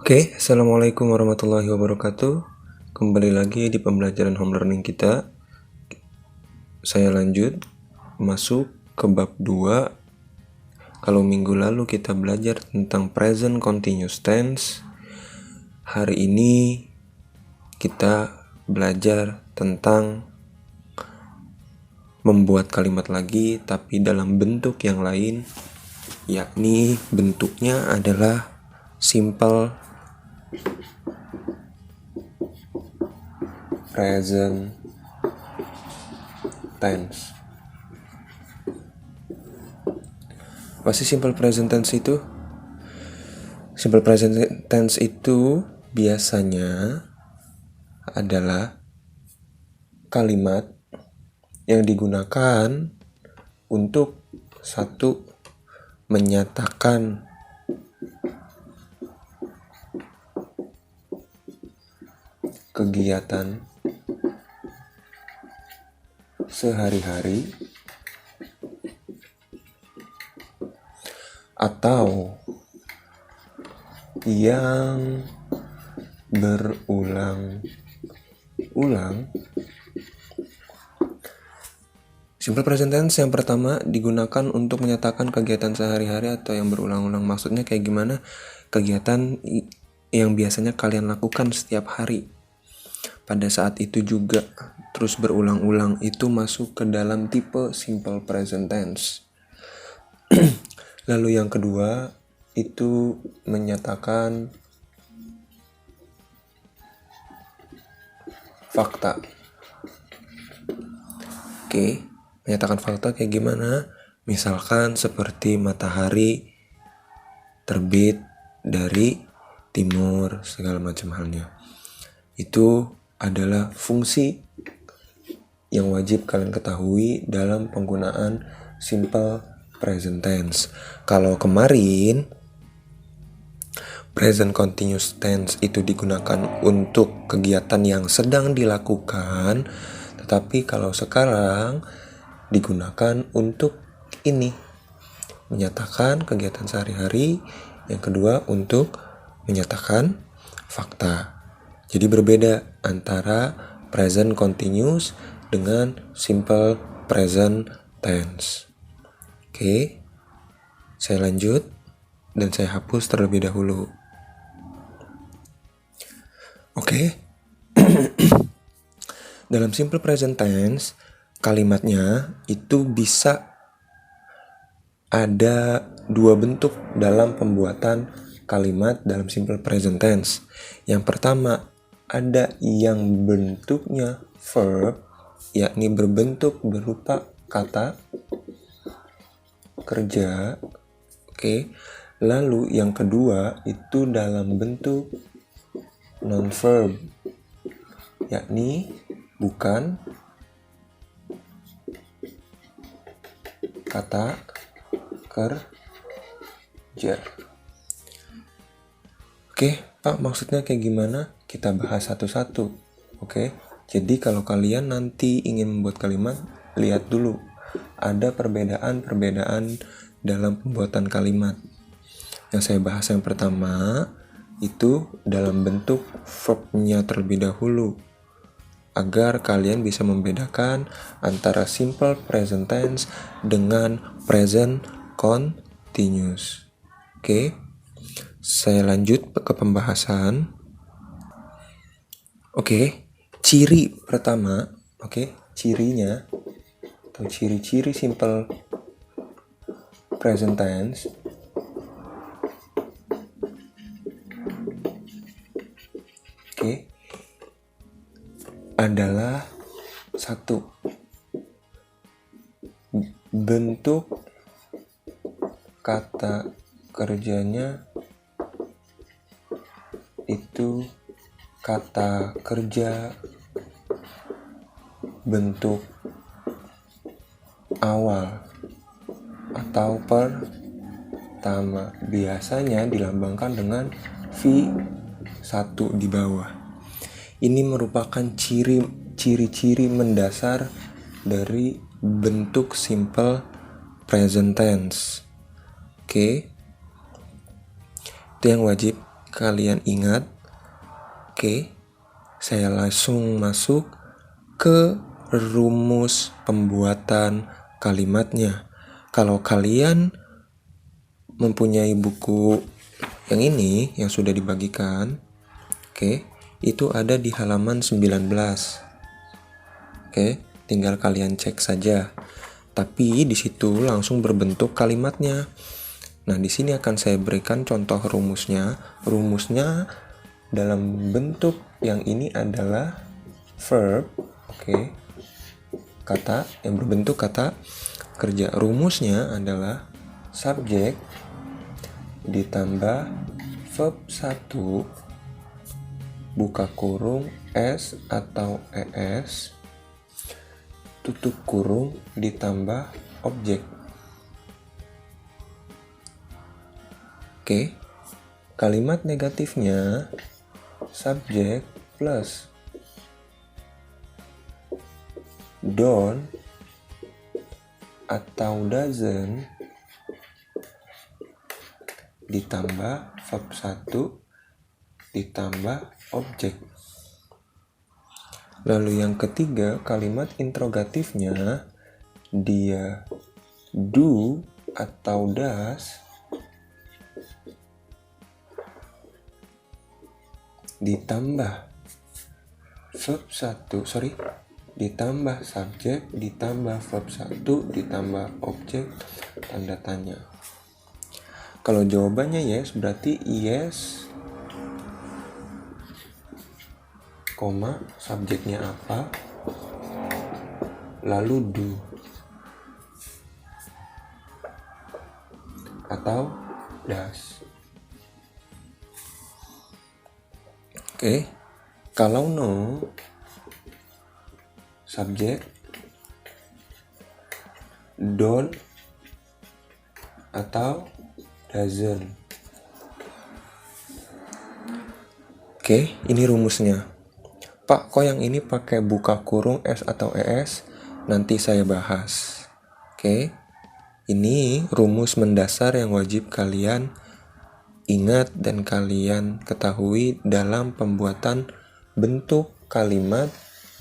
Assalamualaikum warahmatullahi wabarakatuh. Kembali lagi di pembelajaran home learning kita. Saya lanjut masuk ke bab 2. Kalau minggu lalu kita belajar tentang present continuous tense, hari ini kita belajar tentang membuat kalimat lagi tapi dalam bentuk yang lain, yakni bentuknya adalah simple present tense. Apa sih simple present tense itu? Simple present tense itu biasanya adalah kalimat yang digunakan untuk satu, menyatakan kegiatan sehari-hari atau yang berulang-ulang. Simple present tense yang pertama digunakan untuk menyatakan kegiatan sehari-hari atau yang berulang-ulang. Maksudnya kayak gimana? Kegiatan yang biasanya kalian lakukan setiap hari pada saat itu juga terus berulang-ulang, itu masuk ke dalam tipe simple present tense. Lalu yang kedua itu menyatakan fakta. Menyatakan fakta kayak gimana? Misalkan seperti matahari terbit dari timur, segala macam halnya. Itu adalah fungsi yang wajib kalian ketahui dalam penggunaan simple present tense. Kalau kemarin present continuous tense itu digunakan untuk kegiatan yang sedang dilakukan, tetapi kalau sekarang digunakan untuk ini, menyatakan kegiatan sehari-hari. Yang kedua untuk menyatakan fakta. Jadi berbeda antara present continuous dengan simple present tense. Saya lanjut dan saya hapus terlebih dahulu. Dalam simple present tense, kalimatnya itu bisa ada dua bentuk dalam pembuatan kalimat dalam simple present tense. Yang pertama, ada yang bentuknya verb, yakni berbentuk berupa kata kerja. Lalu yang kedua itu dalam bentuk non-verb, yakni bukan kata kerja. Pak, maksudnya kayak gimana? Kita bahas satu-satu. Jadi kalau kalian nanti ingin membuat kalimat, lihat dulu ada perbedaan dalam pembuatan kalimat. Yang saya bahas yang pertama itu dalam bentuk verbnya terlebih dahulu, agar kalian bisa membedakan antara simple present tense dengan present continuous. Saya lanjut ke pembahasan. Ciri pertama, cirinya atau ciri-ciri simple present tense adalah satu, bentuk kata kerjanya itu kata kerja bentuk awal atau pertama, biasanya dilambangkan dengan V1 di bawah. Ini merupakan ciri-ciri mendasar dari bentuk simple present tense. Itu yang wajib kalian ingat, oke, saya langsung masuk ke rumus pembuatan kalimatnya. Kalau kalian mempunyai buku yang ini yang sudah dibagikan, oke, itu ada di halaman 19. Oke, tinggal kalian cek saja. Tapi di situ langsung berbentuk kalimatnya. Nah, di sini akan saya berikan contoh rumusnya. Rumusnya dalam bentuk yang ini adalah verb, oke. Kata yang berbentuk kata kerja. Rumusnya adalah subjek ditambah verb 1 buka kurung S atau ES tutup kurung ditambah objek. Oke, kalimat negatifnya subjek plus don't atau doesn't ditambah verb 1 ditambah objek. Lalu yang ketiga, kalimat interrogatifnya dia do atau does ditambah verb 1, ditambah subjek ditambah verb 1 ditambah objek tanda tanya. Kalau jawabannya yes, berarti yes, koma, subjeknya apa, lalu do, atau does. Oke, kalau no, subjek, don't, atau doesn't. Oke, ini rumusnya. Pak, kok yang ini pakai buka kurung S atau ES? Nanti saya bahas. Oke, ini rumus mendasar yang wajib kalian ingat dan kalian ketahui dalam pembuatan bentuk kalimat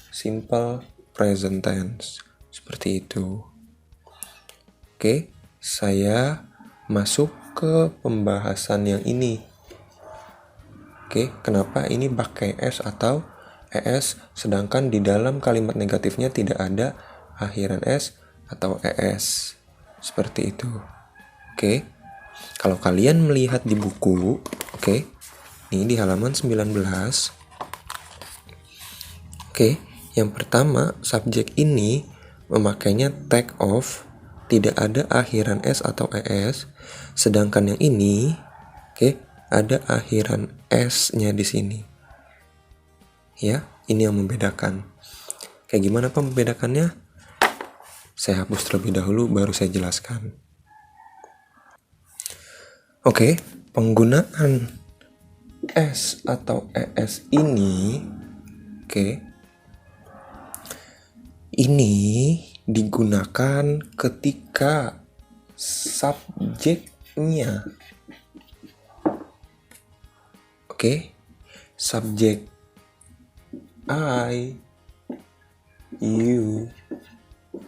simple present tense. Seperti itu. Oke, saya masuk ke pembahasan yang ini. Oke, kenapa ini pakai S atau ES sedangkan di dalam kalimat negatifnya tidak ada akhiran S atau ES. Seperti itu. Oke. Kalau kalian melihat di buku, oke. Ini di halaman 19. Oke, yang pertama subjek ini memakainya take off, tidak ada akhiran S atau ES, sedangkan yang ini, oke, ada akhiran S-nya di sini. Ya, ini yang membedakan. Kayak gimana membedakannya? Saya hapus terlebih dahulu, baru saya jelaskan. Oke, penggunaan S atau ES ini, oke, ini digunakan ketika subjeknya, oke, subjek I, you,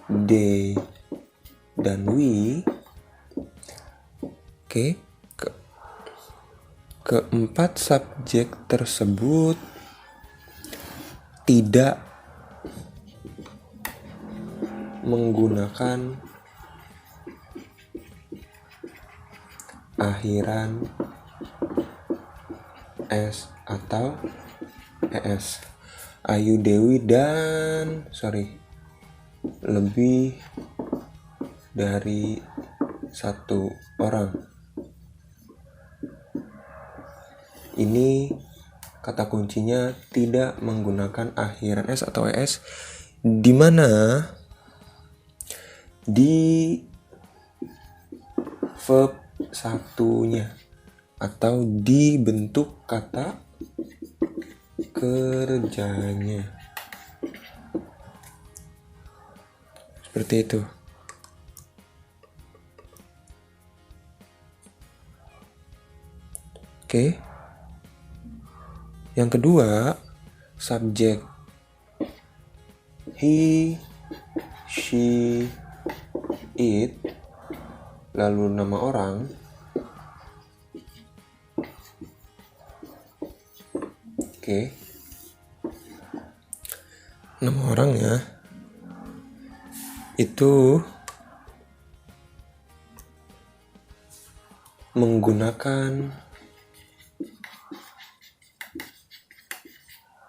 they, dan we, oke, keempat subjek tersebut tidak menggunakan akhiran S atau ES. Ayu, Dewi, dan lebih dari satu orang. Ini kata kuncinya tidak menggunakan akhiran S atau ES, di mana di verb satunya atau di bentuk kata kerjanya. Seperti itu. Oke. Yang kedua, subjek he, she, it, lalu nama orang. Oke. Nama orangnya itu menggunakan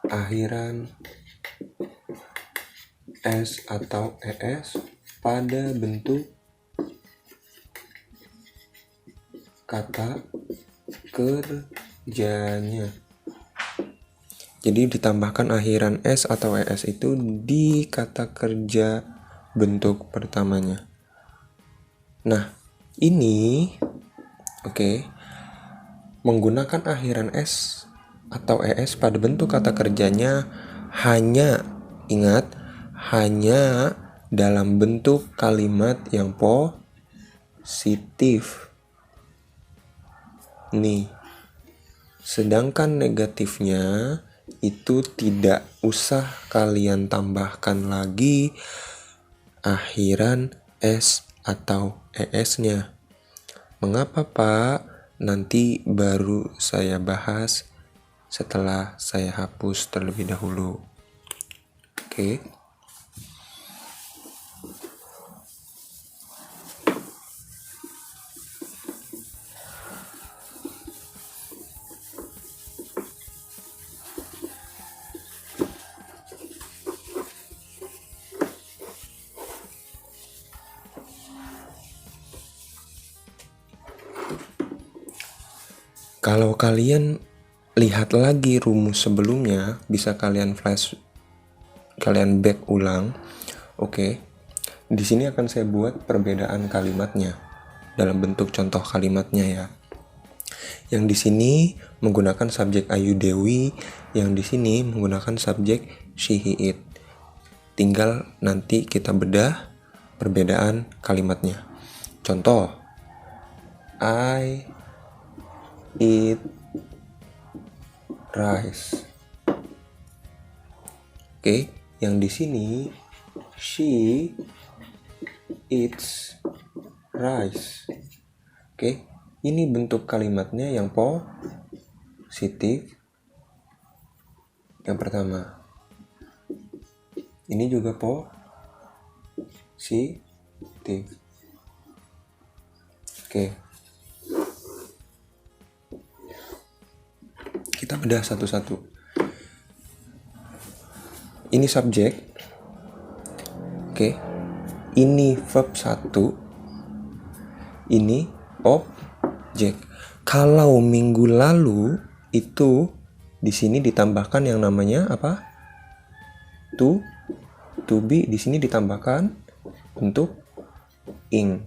akhiran S atau ES pada bentuk kata kerjanya. Jadi ditambahkan akhiran S atau ES itu di kata kerja bentuk pertamanya. Nah, ini menggunakan akhiran S atau ES pada bentuk kata kerjanya hanya dalam bentuk kalimat yang positif. Nih. Sedangkan negatifnya itu tidak usah kalian tambahkan lagi akhiran S atau ES-nya. Mengapa, Pak? Nanti baru saya bahas setelah saya hapus terlebih dahulu. Oke. Kalau kalian lihat lagi rumus sebelumnya, bisa kalian back ulang. Oke. Di sini akan saya buat perbedaan kalimatnya dalam bentuk contoh kalimatnya ya. Yang di sini menggunakan subjek Ayu Dewi, yang di sini menggunakan subjek she, he, it. Tinggal nanti kita bedah perbedaan kalimatnya. Contoh, I eat rice. Oke, yang di sini she eats rice. Oke, ini bentuk kalimatnya yang positif. Yang pertama. Ini juga positif. Oke. Kita bedah satu-satu. Ini subjek. Oke. Ini verb 1. Ini objek. Kalau minggu lalu itu di sini ditambahkan yang namanya apa? To be, di sini ditambahkan bentuk ing.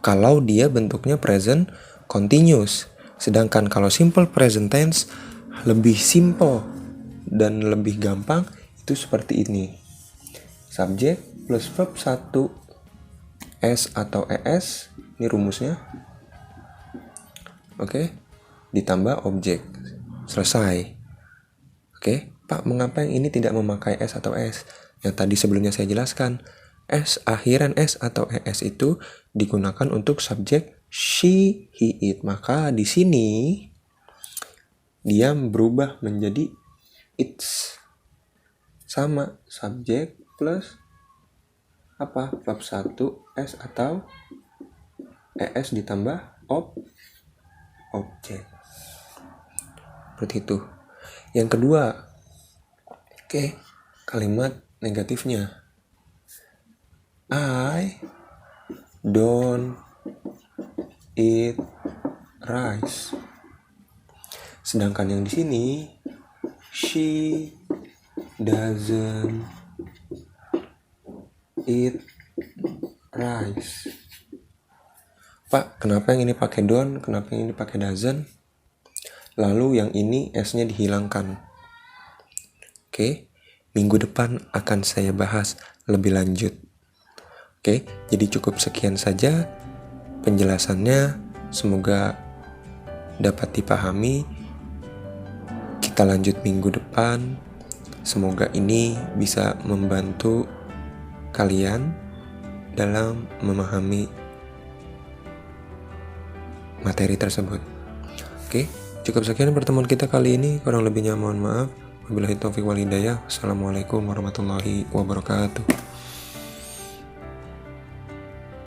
Kalau dia bentuknya present continuous. Sedangkan kalau simple present tense lebih simple dan lebih gampang itu seperti ini. Subjek plus verb 1 S atau ES, ini rumusnya. Oke. Ditambah objek. Selesai. Oke. Pak, mengapa yang ini tidak memakai S atau S? Yang tadi sebelumnya saya jelaskan, akhiran S atau ES itu digunakan untuk subjek she, he, it. Maka di sini dia berubah menjadi its. Sama, subjek plus apa? Verb 1 S atau ES ditambah objek. Seperti itu. Yang kedua, kalimat negatifnya. I don't eat rice. Sedangkan yang di sini she doesn't eat rice. Pak, kenapa yang ini pakai don't, kenapa yang ini pakai doesn't? Lalu yang ini S-nya dihilangkan. Oke, minggu depan akan saya bahas lebih lanjut. Oke, jadi cukup sekian saja penjelasannya. Semoga dapat dipahami. Kita lanjut minggu depan. Semoga ini bisa membantu kalian dalam memahami materi tersebut. Oke, cukup sekian pertemuan kita kali ini. Kurang lebihnya mohon maaf. Wabillahi taufiq wal hidayah. Assalamualaikum warahmatullahi wabarakatuh.